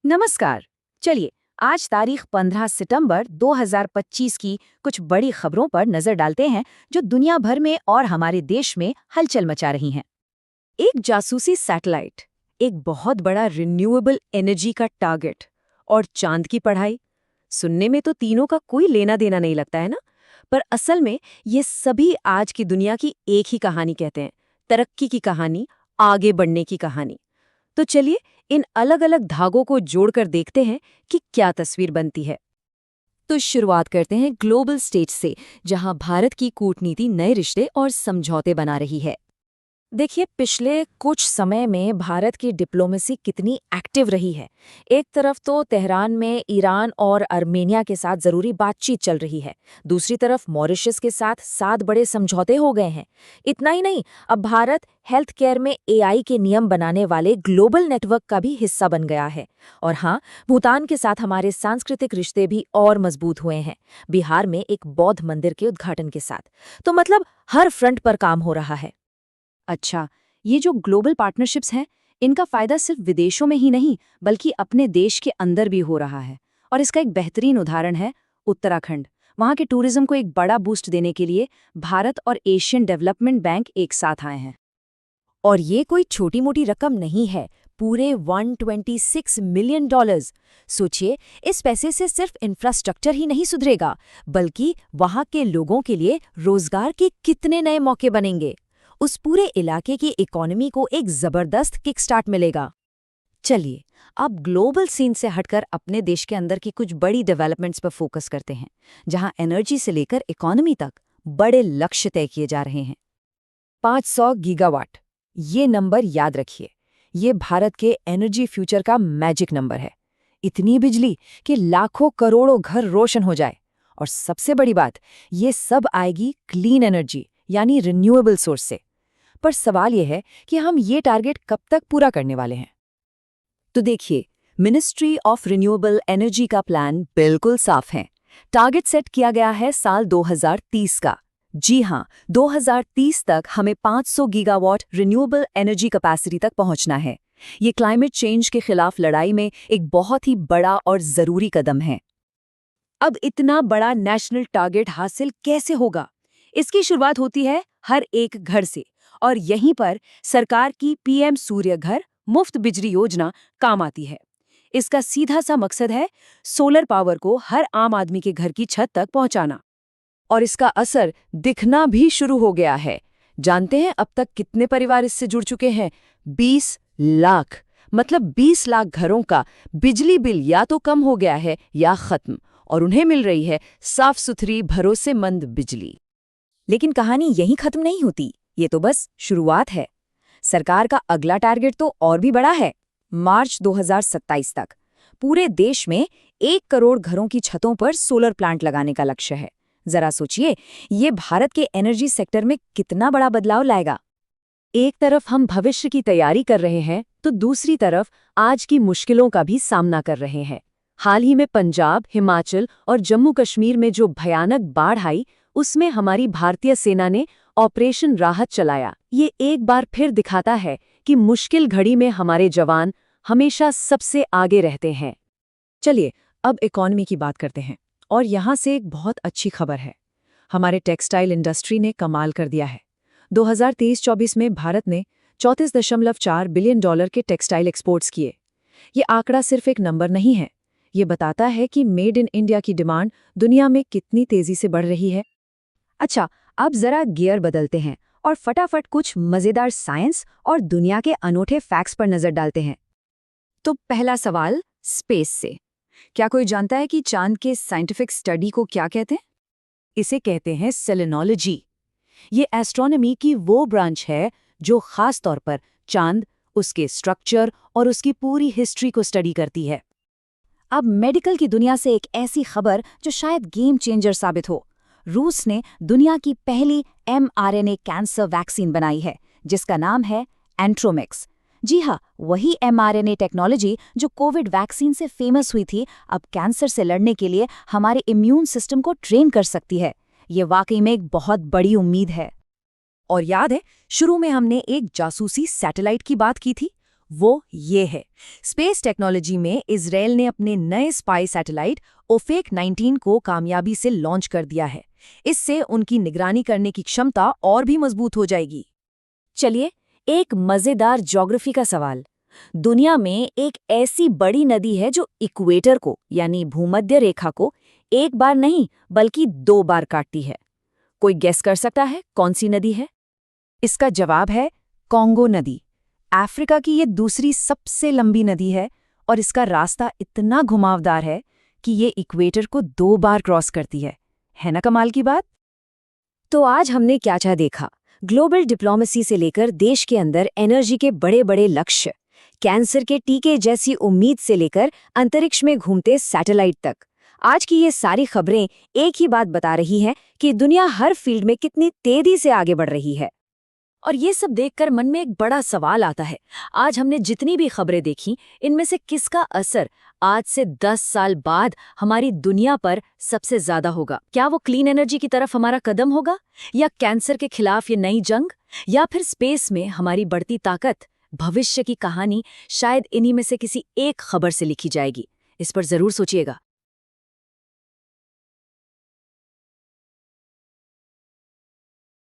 नमस्कार। चलिए, आज तारीख 15 सितंबर 2025 की कुछ बड़ी खबरों पर नजर डालते हैं जो दुनिया भर में और हमारे देश में हलचल मचा रही हैं। एक जासूसी सैटेलाइट, एक बहुत बड़ा रिन्यूएबल एनर्जी का टारगेट और चांद की पढ़ाई। सुनने में तो तीनों का कोई लेना देना नहीं लगता है ना? पर असल में ये सभी आज की दुनिया की एक ही कहानी कहते हैं, तरक्की की कहानी, आगे बढ़ने की कहानी। तो चलिए इन अलग अलग धागों को जोड़कर देखते हैं कि क्या तस्वीर बनती है। तो शुरुआत करते हैं ग्लोबल स्टेज से, जहां भारत की कूटनीति नए रिश्ते और समझौते बना रही है। देखिए, पिछले कुछ समय में भारत की डिप्लोमेसी कितनी एक्टिव रही है। एक तरफ तो तेहरान में ईरान और आर्मेनिया के साथ जरूरी बातचीत चल रही है, दूसरी तरफ मॉरिशस के साथ 7 बड़े समझौते हो गए हैं। इतना ही नहीं, अब भारत हेल्थ केयर में एआई के नियम बनाने वाले ग्लोबल नेटवर्क का भी हिस्सा बन गया है। और हाँ, भूटान के साथ हमारे सांस्कृतिक रिश्ते भी और मजबूत हुए हैं, बिहार में एक बौद्ध मंदिर के उद्घाटन के साथ। तो मतलब हर फ्रंट पर काम हो रहा है। अच्छा, ये जो ग्लोबल पार्टनरशिप्स हैं, इनका फायदा सिर्फ विदेशों में ही नहीं बल्कि अपने देश के अंदर भी हो रहा है। और इसका एक बेहतरीन उदाहरण है उत्तराखंड। वहाँ के टूरिज्म को एक बड़ा बूस्ट देने के लिए भारत और एशियन डेवलपमेंट बैंक एक साथ आए हैं। और ये कोई छोटी मोटी रकम नहीं है, पूरे $126 मिलियन। सोचिए, इस पैसे से सिर्फ इंफ्रास्ट्रक्चर ही नहीं सुधरेगा, बल्कि वहाँ के लोगों के लिए रोजगार के कितने नए मौके बनेंगे। उस पूरे इलाके की इकोनॉमी को एक जबरदस्त किकस्टार्ट मिलेगा। चलिए, अब ग्लोबल सीन से हटकर अपने देश के अंदर की कुछ बड़ी डेवलपमेंट्स पर फोकस करते हैं, जहां एनर्जी से लेकर इकोनॉमी तक बड़े लक्ष्य तय किए जा रहे हैं। 500 गीगावाट, ये नंबर याद रखिए। ये भारत के एनर्जी फ्यूचर का मैजिक नंबर है। इतनी बिजली कि लाखों करोड़ों घर रोशन हो जाए। और सबसे बड़ी बात, ये सब आएगी क्लीन एनर्जी यानी रिन्यूएबल सोर्स से। पर सवाल यह है कि हम ये टारगेट कब तक पूरा करने वाले हैं। तो देखिए, मिनिस्ट्री ऑफ रिन्यूएबल एनर्जी का प्लान बिल्कुल साफ है। टारगेट सेट किया गया है साल 2030 का। जी हां, 2030 तक हमें 500 गीगावाट रिन्यूएबल एनर्जी कैपेसिटी तक पहुंचना है। ये क्लाइमेट चेंज के खिलाफ लड़ाई में एक बहुत ही बड़ा और जरूरी कदम है। अब इतना बड़ा नेशनल टारगेट हासिल कैसे होगा? इसकी शुरुआत होती है हर एक घर से, और यहीं पर सरकार की पीएम सूर्य घर मुफ्त बिजली योजना काम आती है। इसका सीधा सा मकसद है सोलर पावर को हर आम आदमी के घर की छत तक पहुंचाना। और इसका असर दिखना भी शुरू हो गया है। जानते हैं अब तक कितने परिवार इससे जुड़ चुके हैं? 20 लाख। मतलब 20 लाख घरों का बिजली बिल या तो कम हो गया है या खत्म, और उन्हें मिल रही है साफ सुथरी भरोसेमंद बिजली। लेकिन कहानी यहीं खत्म नहीं होती, ये तो बस शुरुआत है। सरकार का अगला टारगेट तो और भी बड़ा है। मार्च 2027 तक पूरे देश में 1 करोड़ घरों की छतों पर सोलर प्लांट लगाने का लक्ष्य है। जरा सोचिए, ये भारत के एनर्जी सेक्टर में कितना बड़ा बदलाव लाएगा। एक तरफ हम भविष्य की तैयारी कर रहे हैं, तो दूसरी तरफ आज की मुश्किलों का भी सामना कर रहे हैं। हाल ही में पंजाब, हिमाचल और जम्मू कश्मीर में जो भयानक बाढ़ आई, उसमें हमारी भारतीय सेना ने ऑपरेशन राहत चलाया। ये एक बार फिर दिखाता है कि मुश्किल घड़ी में हमारे जवान हमेशा सबसे आगे रहते हैं। चलिए, अब इकोनॉमी की बात करते हैं, और यहाँ से एक बहुत अच्छी खबर है। हमारे टेक्सटाइल इंडस्ट्री ने कमाल कर दिया है। 2023-24 में भारत ने $34.4 बिलियन के टेक्सटाइल एक्सपोर्ट्स किए। ये आंकड़ा सिर्फ एक नंबर नहीं है, ये बताता है कि मेड इन इंडिया की डिमांड दुनिया में कितनी तेजी से बढ़ रही है। अच्छा, अब जरा गियर बदलते हैं और फटाफट कुछ मजेदार साइंस और दुनिया के अनोखे फैक्ट्स पर नजर डालते हैं। तो पहला सवाल स्पेस से। क्या कोई जानता है कि चांद के साइंटिफिक स्टडी को क्या कहते हैं? इसे कहते हैं सेलेनोलॉजी। ये एस्ट्रोनॉमी की वो ब्रांच है जो खास तौर पर चांद, उसके स्ट्रक्चर और उसकी पूरी हिस्ट्री को स्टडी करती है। अब मेडिकल की दुनिया से एक ऐसी खबर जो शायद गेम चेंजर साबित हो। रूस ने दुनिया की पहली mRNA कैंसर वैक्सीन बनाई है, जिसका नाम है एंट्रोमिक्स। जी हाँ, वही mRNA टेक्नोलॉजी जो कोविड वैक्सीन से फेमस हुई थी, अब कैंसर से लड़ने के लिए हमारे इम्यून सिस्टम को ट्रेन कर सकती है। ये वाकई में एक बहुत बड़ी उम्मीद है। और याद है, शुरू में हमने एक जासूसी सैटेलाइट की बात की थी। वो ये है। स्पेस टेक्नोलॉजी में इजराइल ने अपने नए स्पाई सैटेलाइट ओफेक 19 को कामयाबी से लॉन्च कर दिया है। इससे उनकी निगरानी करने की क्षमता और भी मजबूत हो जाएगी। चलिए, एक मजेदार ज्योग्राफी का सवाल। दुनिया में एक ऐसी बड़ी नदी है जो इक्वेटर को यानी भूमध्य रेखा को एक बार नहीं बल्कि 2 बार काटती है। कोई गेस कर सकता है कौन सी नदी है? इसका जवाब है कॉन्गो नदी। अफ्रीका की ये दूसरी सबसे लंबी नदी है और इसका रास्ता इतना घुमावदार है कि ये इक्वेटर को 2 बार क्रॉस करती है ना कमाल की बात? तो आज हमने क्या देखा। ग्लोबल डिप्लोमेसी से लेकर देश के अंदर एनर्जी के बड़े बड़े लक्ष्य, कैंसर के टीके जैसी उम्मीद से लेकर अंतरिक्ष में घूमते सैटेलाइट तक। आज की ये सारी खबरें एक ही बात बता रही हैं कि दुनिया हर फील्ड में कितनी तेजी से आगे बढ़ रही है। और ये सब देखकर मन में एक बड़ा सवाल आता है, आज हमने जितनी भी खबरें देखी, इनमें से किसका असर आज से 10 साल बाद हमारी दुनिया पर सबसे ज्यादा होगा? क्या वो क्लीन एनर्जी की तरफ हमारा कदम होगा, या कैंसर के खिलाफ ये नई जंग, या फिर स्पेस में हमारी बढ़ती ताकत? भविष्य की कहानी शायद इन्हीं में से किसी एक खबर से लिखी जाएगी। इस पर जरूर सोचिएगा।